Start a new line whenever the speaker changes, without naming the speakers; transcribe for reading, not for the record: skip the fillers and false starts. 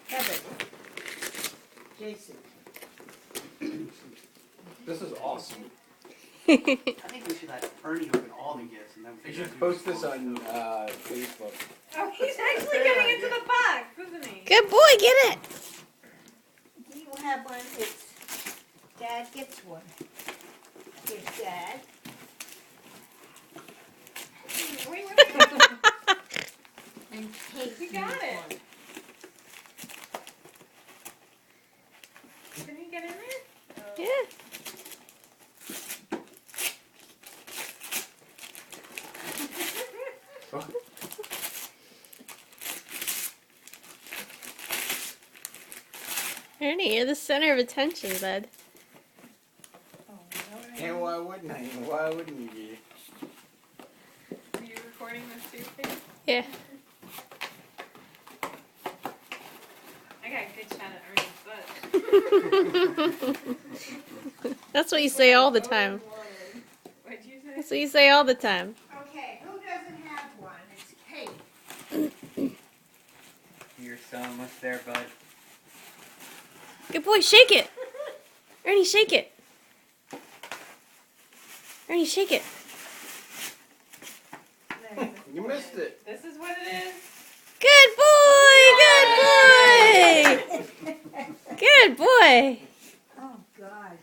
Kevin, Jason.
This is awesome.
I think we should let Ernie open all the gifts and then
You
figure out
should
who's
post this on
supposed
Facebook.
Oh, he's actually getting into the box, isn't he?
Good boy, get it.
Do you have one? It's Dad gets one. Here's Dad.
Wait, what?
And Kate.
You got it. Can he get in there?
Yeah. Ernie, you're the center of attention, bud.
And why wouldn't I? Why wouldn't you be?
Are you recording this too, Pete?
Yeah.
I got a good shot at Ernie's butt.
That's what you say all the time.
What'd you say?
That's what you say all the time.
Okay, who doesn't have one? It's Kate.
You're so almost there, bud.
Good boy, shake it. Ernie, shake it. Ernie, shake it.
You missed it.
This is what it is?
Good boy, good boy. Good boy.
Oh, God.